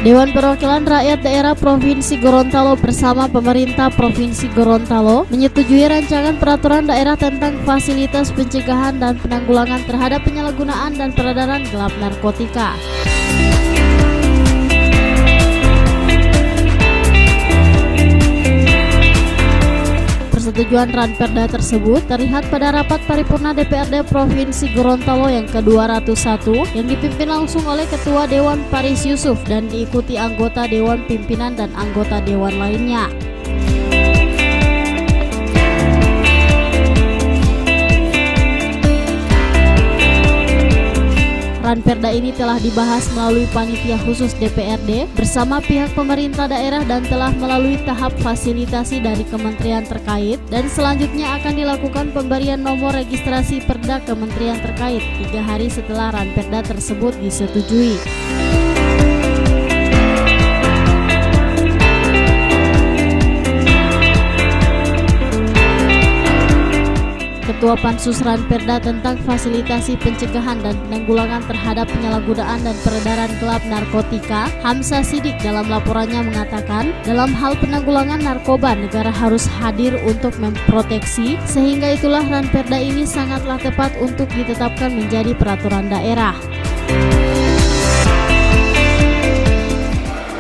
Dewan Perwakilan Rakyat Daerah Provinsi Gorontalo bersama pemerintah Provinsi Gorontalo menyetujui rancangan peraturan daerah tentang fasilitas pencegahan dan penanggulangan terhadap penyalahgunaan dan peredaran gelap narkotika. Persetujuan Ranperda tersebut terlihat pada rapat paripurna DPRD Provinsi Gorontalo yang ke-201 yang dipimpin langsung oleh Ketua Dewan Paris Yusuf dan diikuti anggota Dewan Pimpinan dan anggota Dewan lainnya. Ranperda ini telah dibahas melalui panitia khusus DPRD bersama pihak pemerintah daerah dan telah melalui tahap fasilitasi dari kementerian terkait dan selanjutnya akan dilakukan pemberian nomor registrasi perda kementerian terkait 3 hari setelah Ranperda tersebut disetujui. Ketua Pansus Ranperda tentang fasilitasi pencegahan dan penanggulangan terhadap penyalahgunaan dan peredaran gelap narkotika, Hamzah Siddiq dalam laporannya mengatakan, dalam hal penanggulangan narkoba negara harus hadir untuk memproteksi, sehingga itulah Ranperda ini sangatlah tepat untuk ditetapkan menjadi peraturan daerah.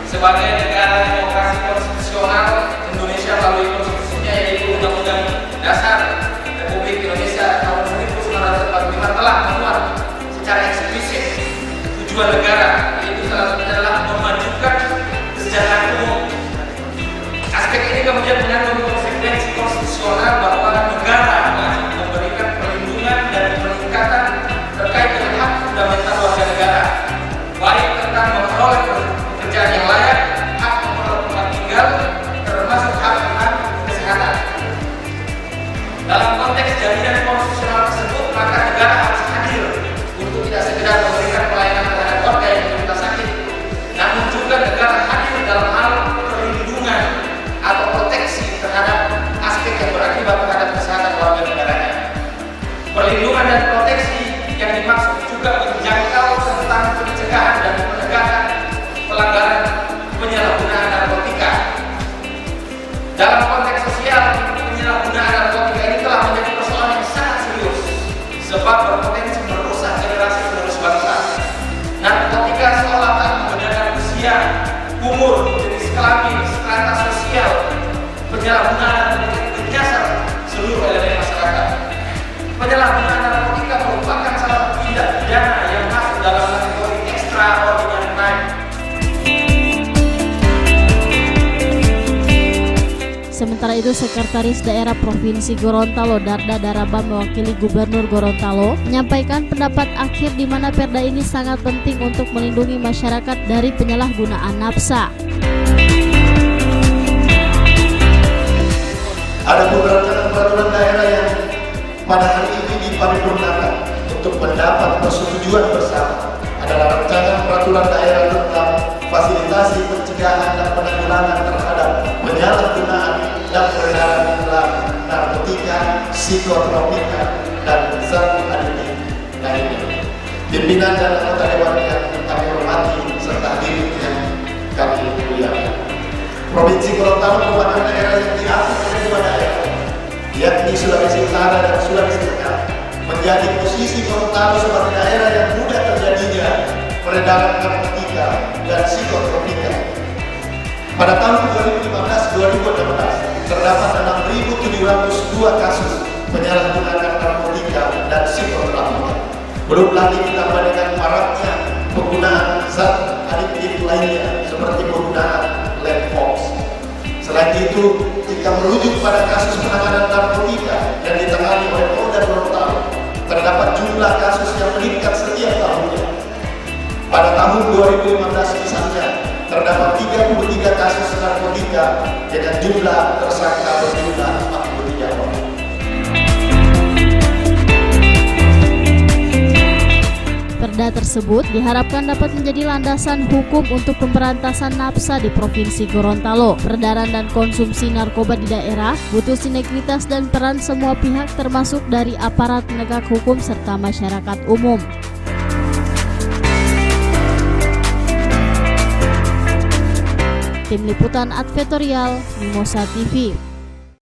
Sebagai negara demokrasi konstitusional, Indonesia melalui konstitusinya yaitu Undang-Undang Dasar Republik Indonesia tahun 1945 telah memuat secara eksplisit tujuan negara, yaitu salah satunya adalah memajukan kesejahteraan umum. Aspek ini kemudian mengandung konsekuensi konstitusional bahwa negara wajib memberikan perlindungan dan peningkatan terkait dengan hak fundamental warga negara, baik tentang memperoleh pekerjaan yang layak, hak memperoleh tempat tinggal, termasuk hak tentang kesehatan. Dalam konteks jaminan konstitusional tersebut, maka negara harus hadir untuk tidak sekedar memberikan pelayanan terhadap warga yang menderita sakit, namun juga negara hadir dalam hal perlindungan atau proteksi terhadap aspek yang berakibat terhadap kesehatan warga negaranya. Perlindungan dan proteksi yang dimaksud juga menjangkau tentang pencegahan dan penegakan pelanggaran penyalahgunaan narkotika. Dalam konteks sosial, penyalahgunaan narkotika ini telah menjadi persoalan yang sangat serius sebab berpotensi merusak generasi penerus bangsa. Narkotika seolah tak membedakan usia, umur, jenis kelamin, strata sosial. Penyalahgunaan narkotika menyasar seluruh elemen masyarakat. Penyalahgunaan narkotika merupakan salah satu tindak pidana yang masuk dalam kategori extraordinary crime. Sementara itu, Sekretaris Daerah Provinsi Gorontalo Darda Daraba mewakili Gubernur Gorontalo menyampaikan pendapat akhir di mana perda ini sangat penting untuk melindungi masyarakat dari penyalahgunaan nafsa. Ada beberapa peraturan daerah yang pada hari ini diparipurnakan untuk mendapat persetujuan bersama. Adalah rancangan peraturan daerah tentang fasilitasi pencegahan dan penanggulangan terhadap penyalahgunaan dan peredaran gelap narkotika, psikotropika, dan zat aditif lainnya. Pimpinan dan anggota dewan yang kami hormati serta hadirin yang kami muliakan. Provinsi Gorontalo merupakan daerah yang diatur oleh 2 daerah, yakni Sulawesi Utara dan Sulawesi Tengah, menjadi posisi Gorontalo sebagai daerah yang mudah terjadinya peredaran narkotika dan psikotropika. Pada tahun 2015-2016 terdapat 6.702 kasus penyalahgunaan narkotika dan psikotropika. Belum lagi ditambah dengan maraknya penggunaan zat adiktif lainnya seperti penggunaan lead fox. Selain itu, jika merujuk pada kasus penanganan narkotika yang ditangani oleh Polda Gorontalo, terdapat jumlah kasus yang meningkat setiap tahunnya. Pada tahun 2015 misalnya, terdapat 33 kasus narkotika dengan jumlah tersangka berjumlah 43 orang. Perda tersebut diharapkan dapat menjadi landasan hukum untuk pemberantasan nafsa di Provinsi Gorontalo. Peredaran dan konsumsi narkoba di daerah butuh sinergitas dan peran semua pihak termasuk dari aparat penegak hukum serta masyarakat umum. Tim Liputan Advertorial Mimosa TV.